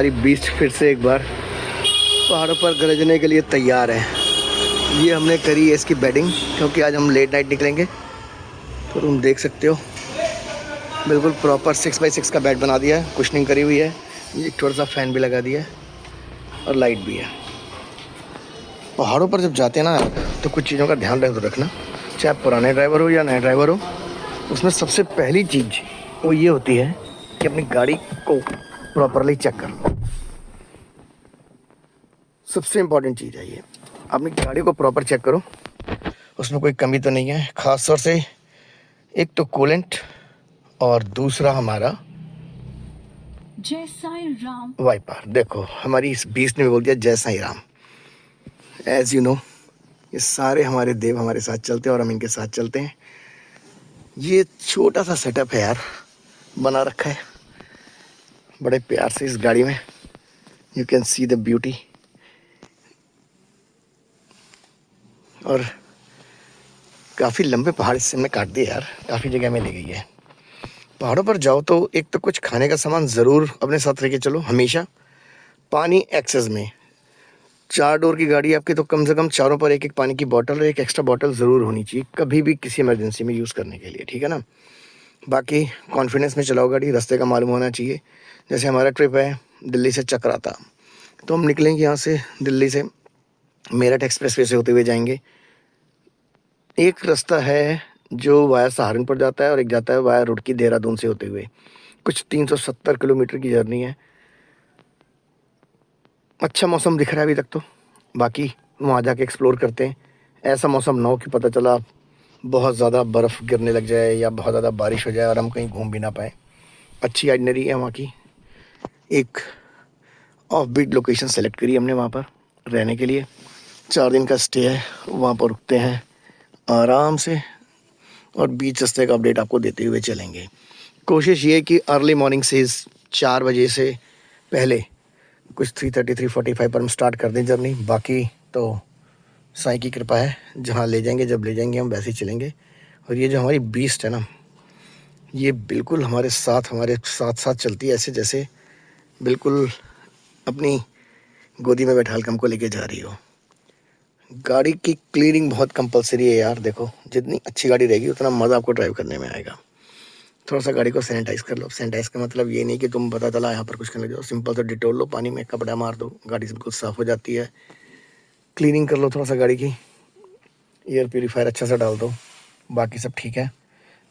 हमारी बीस्ट फिर से एक बार पहाड़ों पर गरजने के लिए तैयार है। ये हमने करी है इसकी बेडिंग, क्योंकि आज हम लेट नाइट निकलेंगे। तो तुम देख सकते हो बिल्कुल प्रॉपर 6x6 का बेड बना दिया है, कुशनिंग करी हुई है, ये थोड़ा सा फ़ैन भी लगा दिया है और लाइट भी है। पहाड़ों पर जब जाते हैं ना तो कुछ चीज़ों का ध्यान रखना, चाहे पुराने ड्राइवर हो या नए ड्राइवर हो। उसमें सबसे पहली चीज़ वो ये होती है कि अपनी गाड़ी को प्रॉपरली चेक कर लो। सबसे इम्पॉर्टेंट चीज़ है ये, अपनी गाड़ी को प्रॉपर चेक करो, उसमें कोई कमी तो नहीं है। ख़ास तौर से एक तो कूलेंट और दूसरा हमारा जय साईं राम वाइपर। देखो हमारी इस बीस्ट ने बोल दिया जय Sai Ram. As you know ये सारे हमारे देव हमारे साथ चलते हैं और हम इनके साथ चलते हैं। ये छोटा सा सेटअप है यार, बना रखा है बड़े प्यार से इस गाड़ी में। You can see the beauty. और काफ़ी लंबे पहाड़ इससे हमने काट दिए यार, काफ़ी जगह में ले गई है। पहाड़ों पर जाओ तो एक तो कुछ खाने का सामान ज़रूर अपने साथ लेके चलो हमेशा। पानी एक्सेस में, 4 डोर की गाड़ी आपकी तो कम से कम चारों पर एक एक पानी की बोतल और एक एक्स्ट्रा बोतल ज़रूर होनी चाहिए, कभी भी किसी इमरजेंसी में यूज़ करने के लिए, ठीक है ना। बाकी कॉन्फिडेंस में चलाओ गाड़ी, रास्ते का मालूम होना चाहिए। जैसे हमारा ट्रिप है दिल्ली से चक्राता, तो हम निकलेंगे यहाँ से दिल्ली से मेरठ एक्सप्रेसवे से होते हुए जाएंगे। एक रास्ता है जो वाया सहारनपुर जाता है और एक जाता है वाया रुड़की देहरादून से होते हुए। कुछ 370 किलोमीटर की जर्नी है। अच्छा मौसम दिख रहा है अभी तक तो, बाकी वहाँ जाके एक्सप्लोर करते हैं। ऐसा मौसम ना हो कि पता चला बहुत ज़्यादा बर्फ़ गिरने लग जाए या बहुत ज़्यादा बारिश हो जाए और हम कहीं घूम भी ना पाए। अच्छी आइटनरी है वहाँ की। एक ऑफ बीट लोकेशन सेलेक्ट करी हमने वहाँ पर रहने के लिए। 4 दिन का स्टे है, वहाँ पर रुकते हैं आराम से और बीच रास्ते का अपडेट आपको देते हुए चलेंगे। कोशिश ये है कि अर्ली मॉर्निंग से 4 बजे से पहले कुछ 3:30 3:45 पर हम स्टार्ट कर दें जर्नी। बाकी तो साईं की कृपा है, जहाँ ले जाएंगे जब ले जाएंगे हम वैसे ही चलेंगे। और ये जो हमारी बीस्ट है ना, ये बिल्कुल हमारे साथ साथ चलती है, ऐसे जैसे बिल्कुल अपनी गोदी में बैठा के हमको लेके जा रही हो। गाड़ी की क्लीनिंग बहुत कंपलसरी है यार। देखो जितनी अच्छी गाड़ी रहेगी उतना मज़ा आपको ड्राइव करने में आएगा। थोड़ा सा गाड़ी को सैनिटाइज कर लो। सैनिटाइज का मतलब ये नहीं कि तुम पता चला यहाँ पर कुछ करने जाओ, सिंपल सा डिटोल लो, पानी में कपड़ा मार दो, गाड़ी से बिल्कुल साफ़ हो जाती है। क्लीनिंग कर लो थोड़ा सा गाड़ी की, एयर प्यूरीफायर अच्छा सा डाल दो, बाकी सब ठीक है।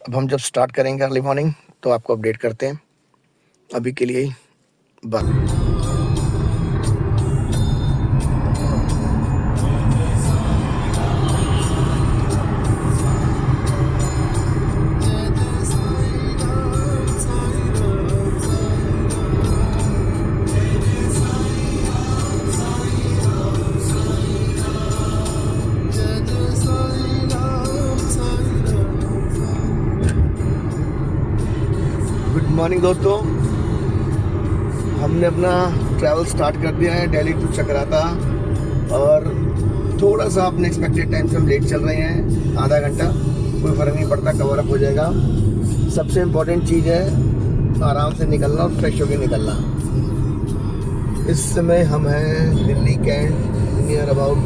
अब हम जब स्टार्ट करेंगे अर्ली मॉर्निंग तो आपको अपडेट करते हैं। अभी के लिए ही बाय। गुड मॉर्निंग दोस्तों, हमने अपना ट्रैवल स्टार्ट कर दिया है दिल्ली टू चक्राता। और थोड़ा सा अपने एक्सपेक्टेड टाइम से हम लेट चल रहे हैं, आधा घंटा, कोई फ़र्क नहीं पड़ता, कवर अप हो जाएगा। सबसे इम्पोर्टेंट चीज़ है आराम से निकलना और फ्रेश होकर निकलना। इस समय हम हैं दिल्ली कैंट नियर अबाउट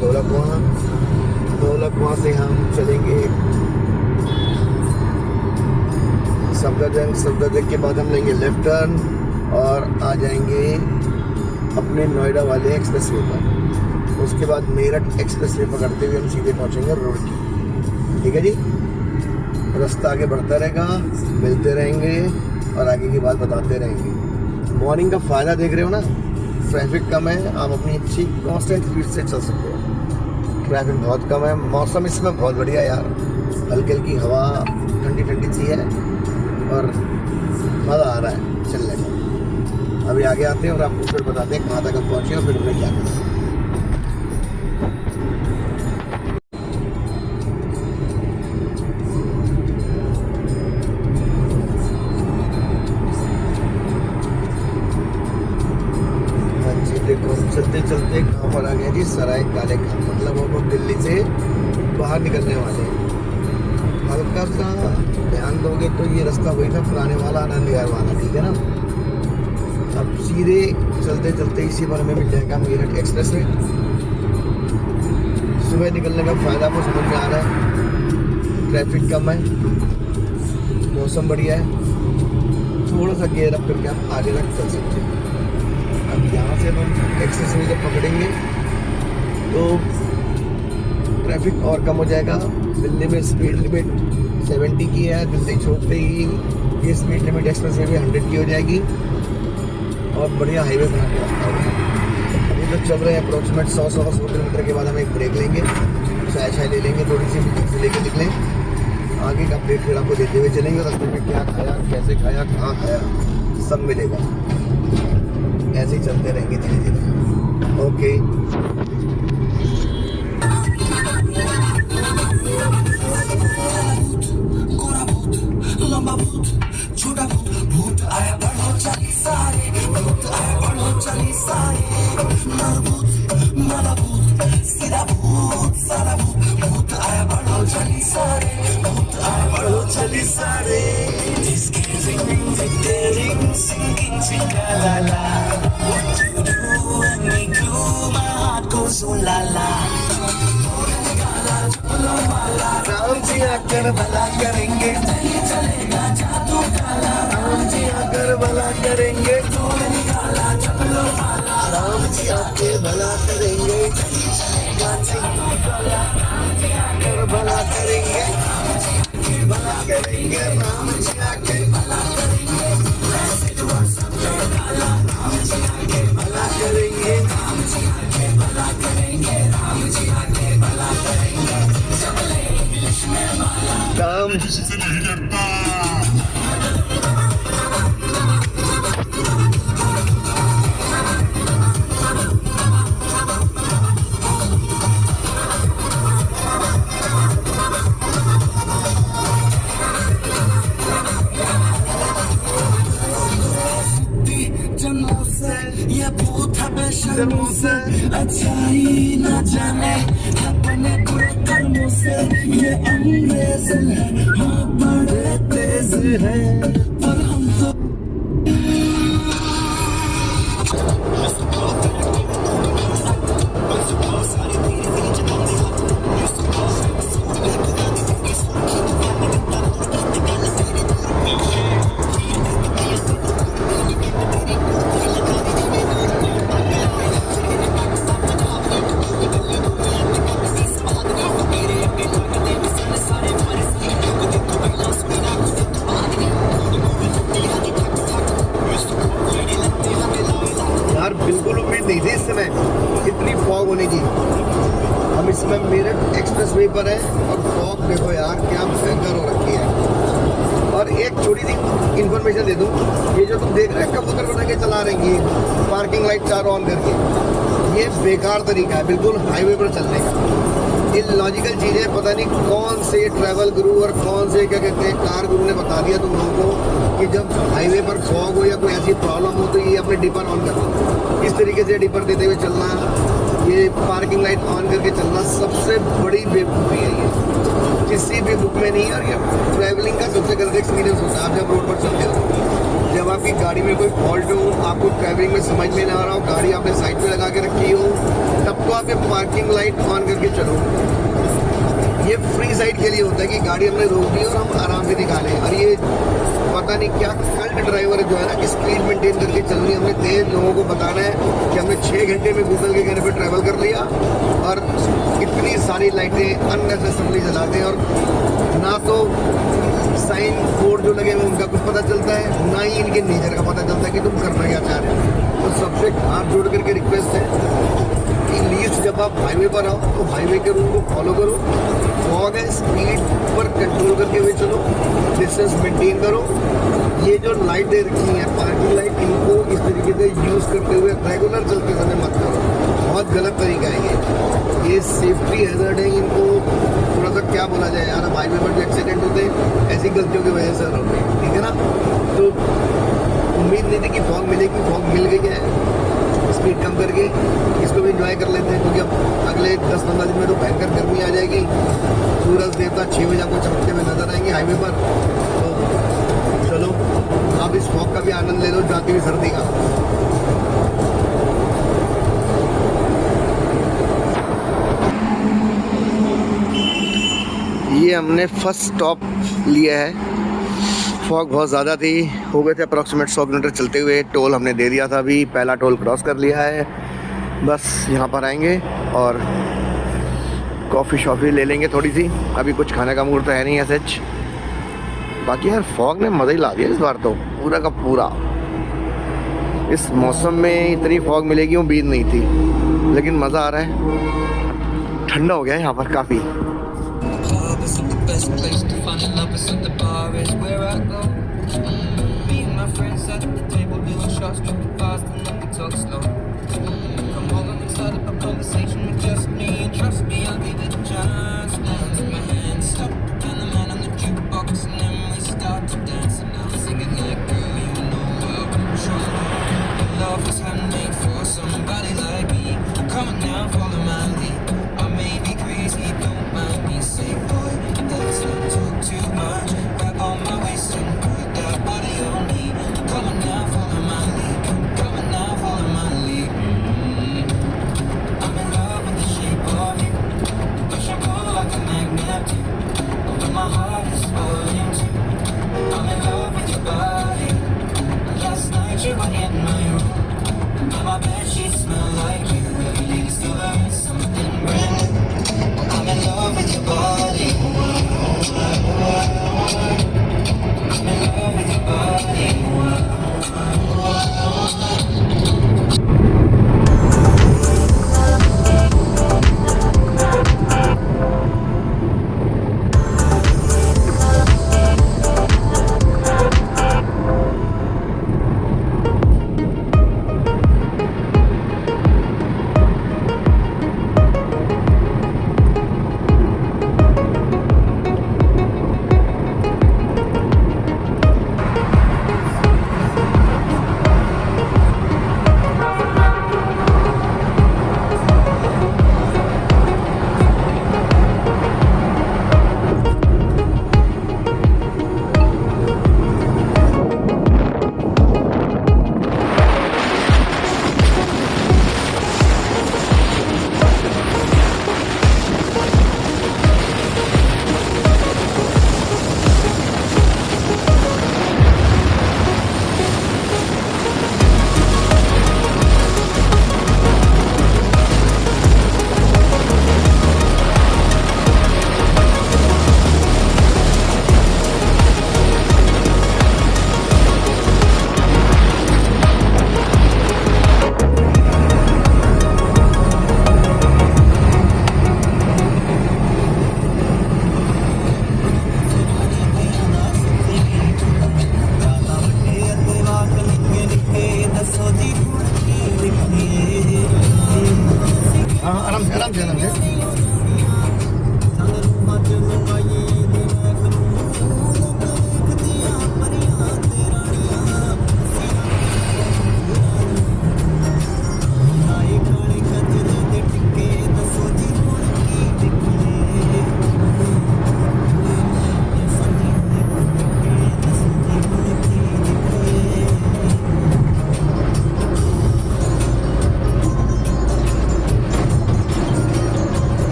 ढोलकवां से हम चलेंगे सफदरजंग के बाद हम लेंगे लेफ्ट टर्न और आ जाएंगे अपने नोएडा वाले एक्सप्रेसवे पर। उसके बाद मेरठ एक्सप्रेसवे पकड़ते हुए हम सीधे पहुंचेंगे रुड़की। ठीक है जी, रास्ता आगे बढ़ता रहेगा, मिलते रहेंगे और आगे की बात बताते रहेंगे। मॉर्निंग का फ़ायदा देख रहे हो ना, ट्रैफिक कम है, आप अपनी अच्छी कांस्टेंट स्पीड से चल सकते हो। ट्रैफिक बहुत कम है, मौसम इसमें बहुत बढ़िया यार, हल्की हल्की हवा, ठंडी ठंडी सी है और मज़ा आ रहा है चलने में। अभी आगे आते हैं और आपको फिर बताते हैं कहाँ तक हम पहुँचे और फिर हमने क्या किया। देखो चलते चलते कहाँ पर आ गया जी, सराय काले खां। मतलब हम लोग दिल्ली से बाहर निकलने वाले हैं। हल्का सा ध्यान दोगे तो ये रास्ता वही था पुराने वाला, आनंद विहार वाला, ठीक है ना। अब सीधे चलते चलते इसी पर हमें मिल जाएगा मेरठ एक्सप्रेस वे। सुबह निकलने का फ़ायदा आपको समझ में आ रहा है, ट्रैफिक कम है, मौसम बढ़िया है, थोड़ा सा गियर अप करके आप आगे तक चल सकते हैं। अब यहाँ से हम एक्सप्रेस वे जब पकड़ेंगे तो ट्रैफिक और कम हो जाएगा। दिल्ली में स्पीड लिमिट 70 की है, दिल्ली छोड़ते ही ये स्पीड लिमिट एक्सप्रेस वे भी 100 की हो जाएगी और बढ़िया हाईवे बना के रखा हुआ है। अभी तो चल रहे हैं अप्रोक्सीमेट 100 किलोमीटर के बाद हम एक ब्रेक लेंगे, चाय ले लेंगे, थोड़ी सी म्यूजिक से लेके निकलें, आगे का अपडेट फिर आपको देते हुए चलेंगे। रास्ते में क्या खाया, कैसे खाया, कहाँ खाया, सब मिलेगा। ऐसे ही चलते रहेंगे धीरे धीरे। ओके। छोटा भूत आया बढ़ो चली सारे, भूत आया बढ़ो चली सारे, माला भूत सीधा भूत सारा भूत, भूत आया बढ़ो चली सारे, भूत आया बढ़ो चली सारे। Just giving, dictating, singing, sing-la-la-la. What you do when we glue, my heart goes ooh la la. Ram ji आकर भला करेंगे, चलेगा जादू काला। राम जी आकर भला करेंगे, राम जी आके भला करेंगे, चलेगा जादू काला। आकर भला करेंगे, भला करेंगे, राम जी आके भला करेंगे, राम जी आके भला करेंगे, राम जी आके भला करेंगे, राम जी आके भला करेंगे। काम जन्मों से ये भूत है शर्मों से, अच्छाई न जाने अपने बुरे कर्मों से। ये अंग्रेज है, हाँ बड़े तेज है, पर हम तो बिल्कुल उम्मीद नहीं थी इस समय इतनी फॉग होने की। हम इसमें मेरठ एक्सप्रेस वे पर है और फॉग देखो यार क्या भयंकर हो रखी है। और एक छोटी सी इन्फॉर्मेशन दे दूं, ये जो तुम देख रहे हैं कबूतर बना के चला रही है पार्किंग लाइट चारों ऑन करके, ये बेकार तरीका है बिल्कुल हाईवे पर चलने का। इलॉजिकल चीज़ें पता नहीं कौन से ट्रैवल गुरु और कौन से क्या कहते हैं कार गुरु ने बता दिया तुम लोगों को कि जब हाईवे पर फॉग हो या कोई ऐसी प्रॉब्लम हो तो ये अपने डिपर ऑन करना। इस तरीके से डिपर देते हुए चलना, ये पार्किंग लाइट ऑन करके चलना सबसे बड़ी बेवकूफ़ी है। ये किसी भी बुक में नहीं। और ये ट्रैवलिंग का सबसे गलत एक्सपीरियंस होता है। आप जब रोड पर चलते हो, जब आपकी गाड़ी में कोई फॉल्ट हो, आपको ट्रैवलिंग में समझ में ना आ रहा हो, गाड़ी आपने साइड पे लगा के रखी हो, तब तो आप ये पार्किंग लाइट ऑन करके चलो। ये फ्री साइड के लिए होता है कि गाड़ी हमने रोक दी और हम आराम से निकालें। और ये पता नहीं क्या कल्ट ड्राइवर जो है ना कि स्पीड मेंटेन करके चलनी, हमने तेज लोगों को बताना है कि हमने 6 घंटे में गूगल के कहने पे ट्रैवल कर लिया और इतनी सारी लाइटें अननेसेसरली जलाते हैं। और ना तो साइन बोर्ड जो लगे हुए उनका कुछ पता चलता है, ना ही इनके नेचर का पता चलता है कि तुम करना क्या चाह रहे हो। तो सबसे हाथ जोड़ करके रिक्वेस्ट है कि लीस्ट जब आप हाईवे पर आओ तो हाईवे के रूल को फॉलो करो। फॉग है, स्पीड पर कंट्रोल करके हुए चलो, डिस्टेंस मेंटेन करो। ये जो लाइट दे रखी है पार्किंग लाइट, इनको इस तरीके से यूज़ करते हुए रेगुलर चलते समय मत करो, बहुत गलत तरीका है ये सेफ्टी हैजर्ड है। इनको थोड़ा सा क्या बोला जाए यार, अब हाईवे पर जो एक्सीडेंट होते हैं ऐसी गलतियों की वजह से होते हैं, ठीक है ना। तो उम्मीद नहीं थी कि फॉग मिलेगी, फॉग मिल गई है। स्पीड कम करके इसको भी एंजॉय कर लेते हैं, क्योंकि अब अगले 10-15 दिन में तो भयंकर गर्मी आ जाएगी। सूरज देवता 6 बजे आपको चमकते हुए नजर आएंगे हाईवे पर। तो चलो आप इस फॉग का भी आनंद ले लो, जाती हुई सर्दी का। ये हमने फर्स्ट स्टॉप लिया है। फॉग बहुत ज़्यादा थी, हो गए थे अप्रॉक्सीमेट 100 किलोमीटर चलते हुए। टोल हमने दे दिया था, अभी पहला टोल क्रॉस कर लिया है। बस यहाँ पर आएंगे और कॉफ़ी शॉफ़ी ले लेंगे थोड़ी सी। अभी कुछ खाने का मूड तो है नहीं ऐसे। बाकी यार फॉग ने मज़ा ही ला दिया इस बार तो, पूरा का पूरा। इस मौसम में इतनी फॉग मिलेगी उम्मीद नहीं थी, लेकिन मज़ा आ रहा है। ठंडा हो गया है यहाँ पर काफ़ी। Best place to find love is at the bar is where I go. Me and my friends at the table doing shots, tripping fast and then we talk slow. Come over and start up a conversation with just me, and trust me, I'll give it a chance. Now take my hand, stop, and the man on the jukebox, and then we start to dance. And I'm singing like, girl, you know I won't show you. Love is handmade for somebody like me. Come on now, follow my lead. I may be crazy, don't mind me. Say, boy, let's not talk too much. Grab on my waist.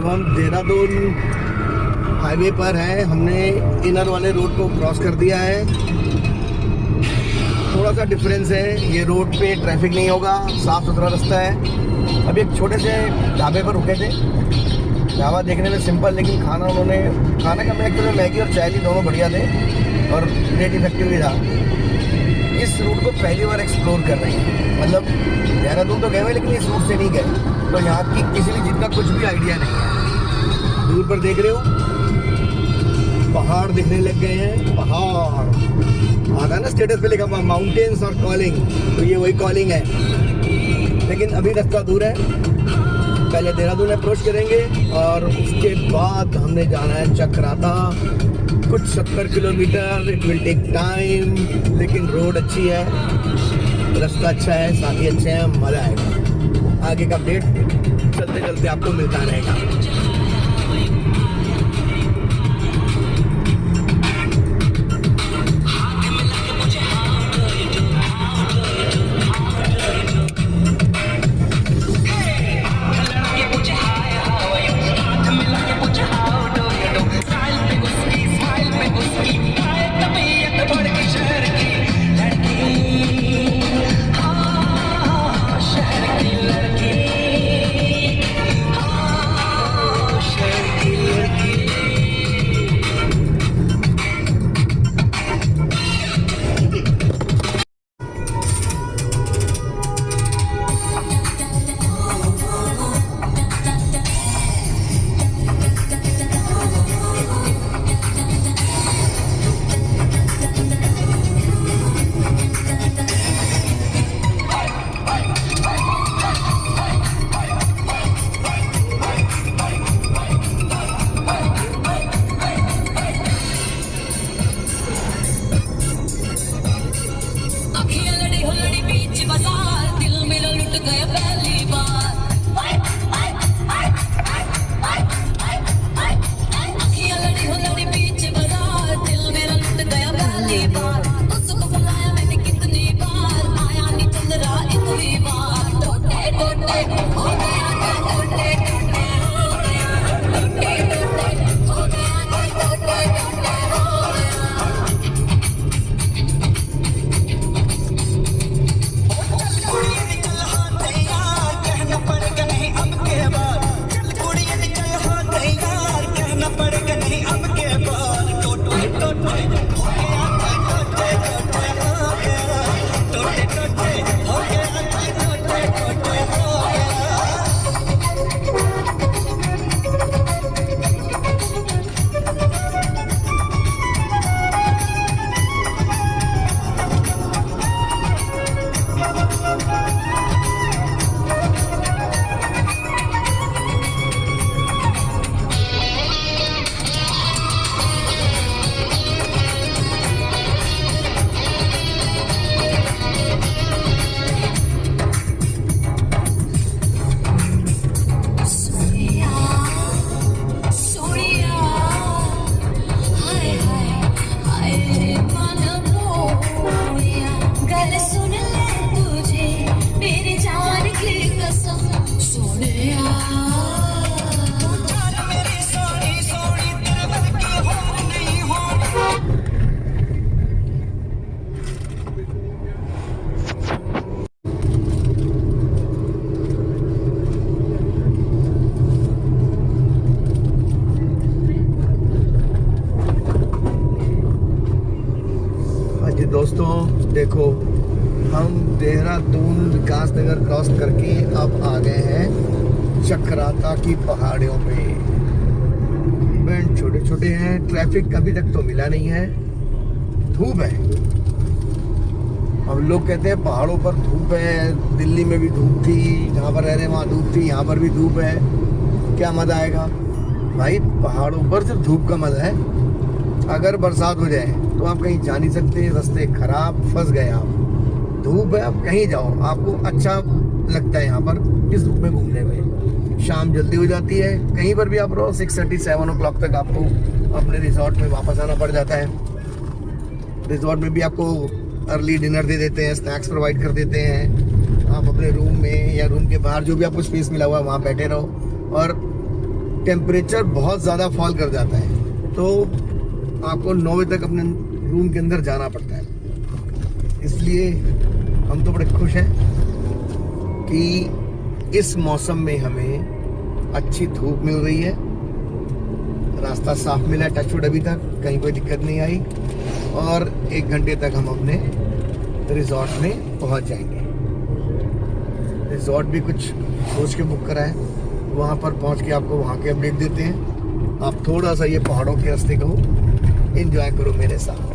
अब हम Dehradun highway पर हैं। हमने inner वाले road को cross कर दिया है। थोड़ा सा डिफरेंस है, ये रोड पे ट्रैफिक नहीं होगा, साफ सुथरा रास्ता है। अभी एक छोटे से ढाबे पर रुके थे। ढाबा देखने में सिंपल, लेकिन खाना का मैं एक्चुअली मैगी और चाय भी दोनों बढ़िया थे और रेट इफेक्टिव भी था। इस रूट को पहली बार एक्सप्लोर कर रहे हैं। मतलब देहरादून तो गए हुए, लेकिन इस रूट से नहीं गए, तो यहाँ की किसी भी चीज़ का कुछ भी आइडिया नहीं है। दूर पर देख रहे हो पहाड़ दिखने लग गए हैं। पहाड़ आता है ना, स्टेटस पे लिखा हुआ माउंटेन्स और कॉलिंग, तो ये वही कॉलिंग है। लेकिन अभी रास्ता दूर है, पहले देहरादून अप्रोच करेंगे और उसके बाद हमने जाना है चक्राता। कुछ 70 kilometre, it will take time, लेकिन रोड अच्छी है, रास्ता अच्छा है, साथी अच्छे हैं, मज़ा आएगा। आगे का अपडेट चलते चलते आपको मिलता रहेगा। दोस्तों देखो, हम देहरादून विकास नगर क्रॉस करके अब आ गए हैं चक्राता की पहाड़ियों पे। बैंड छोटे छोटे हैं, ट्रैफिक अभी तक तो मिला नहीं है, धूप है। हम लोग कहते हैं पहाड़ों पर धूप है, दिल्ली में भी धूप थी, जहाँ पर रह रहे वहाँ धूप थी, यहाँ पर भी धूप है, क्या मज़ा आएगा भाई। पहाड़ों पर सिर्फ धूप का मज़ा है। अगर बरसात हो जाए तो आप कहीं जा नहीं सकते, रास्ते खराब, फंस गए आप। धूप है, आप कहीं जाओ आपको अच्छा लगता है यहाँ पर इस धूप में घूमने में। शाम जल्दी हो जाती है, कहीं पर भी आप रहो 6:30 7 o'clock तक आपको अपने रिजॉर्ट में वापस आना पड़ जाता है। रिजॉर्ट में भी आपको अर्ली डिनर दे देते हैं, स्नैक्स प्रोवाइड कर देते हैं। आप अपने रूम में या रूम के बाहर जो भी आपको स्पेस मिला हुआ है वहाँ बैठे रहो और टेम्परेचर बहुत ज़्यादा फॉल कर जाता है, तो आपको 9 बजे तक अपने रूम के अंदर जाना पड़ता है। इसलिए हम तो बड़े खुश हैं कि इस मौसम में हमें अच्छी धूप मिल रही है। रास्ता साफ मिला है, टचवुड अभी तक कहीं कोई दिक्कत नहीं आई, और 1 घंटे तक हम अपने रिजॉर्ट में पहुंच जाएंगे। रिजॉर्ट भी कुछ सोच के बुक करा है, वहाँ पर पहुँच के आपको वहाँ के अपडेट देते हैं। आप थोड़ा सा ये पहाड़ों के रास्ते को एंजॉय करो मेरे साथ।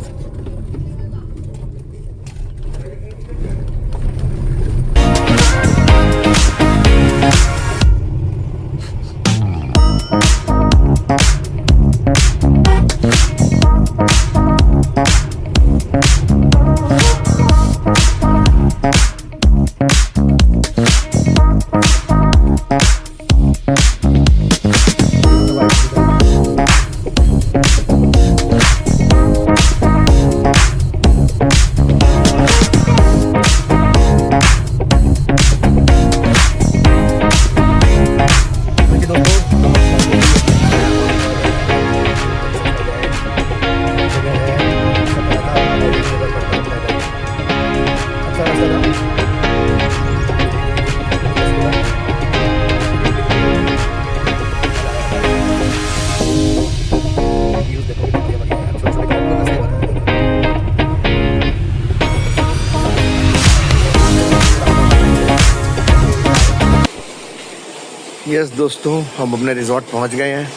यस दोस्तों, हम अपने रिजॉर्ट पहुंच गए हैं।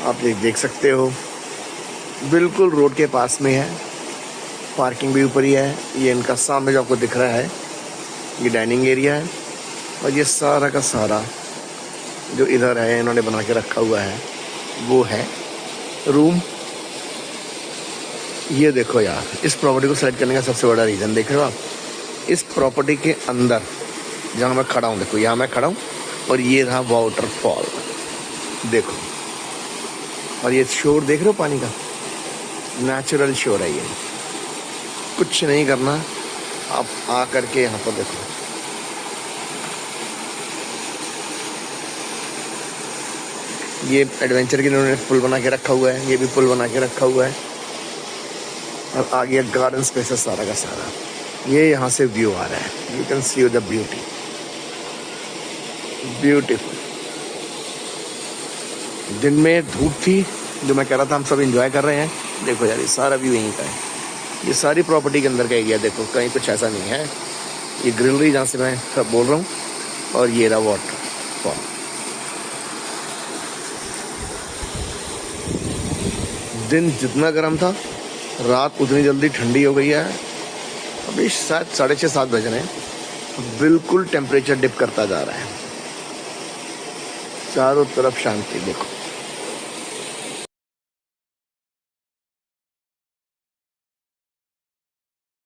आप ये देख सकते हो, बिल्कुल रोड के पास में है, पार्किंग भी ऊपर ही है। ये इनका सामने जो आपको दिख रहा है, ये डाइनिंग एरिया है, और ये सारा का सारा जो इधर है इन्होंने बना के रखा हुआ है वो है रूम। ये देखो यार, इस प्रॉपर्टी को सेलेक्ट करने का सबसे बड़ा रीज़न देख रहे हो आप, इस प्रॉपर्टी के अंदर जहाँ मैं खड़ा हूँ, देखो यहाँ मैं खड़ा हूँ, और ये रहा वाटरफॉल देखो, और ये शोर देख रहे हो पानी का, नेचुरल शोर है ये, कुछ नहीं करना, आप आ करके यहाँ पर देखो। ये एडवेंचर के लिए उन्होंने पुल बना के रखा हुआ है, ये भी पुल बना के रखा हुआ है, और आगे गार्डन स्पेस है सारा का सारा। ये यहाँ से व्यू आ रहा है, you can see the beauty, beautiful. दिन में धूप थी, जो मैं कह रहा था हम सब एंजॉय कर रहे हैं। देखो यार, ये सारा व्यू यहीं का है, ये सारी प्रॉपर्टी के अंदर का एरिया देखो, कहीं कुछ ऐसा नहीं है। ये ग्रिलरी जहाँ से मैं सब बोल रहा हूँ, और ये रहा वाटरफॉल। दिन जितना गर्म था, रात उतनी जल्दी ठंडी हो गई है। अभी शायद 6:30-7 बज रहे हैं, बिल्कुल टेम्परेचर डिप करता जा रहा है, चारों तरफ शांति देखो।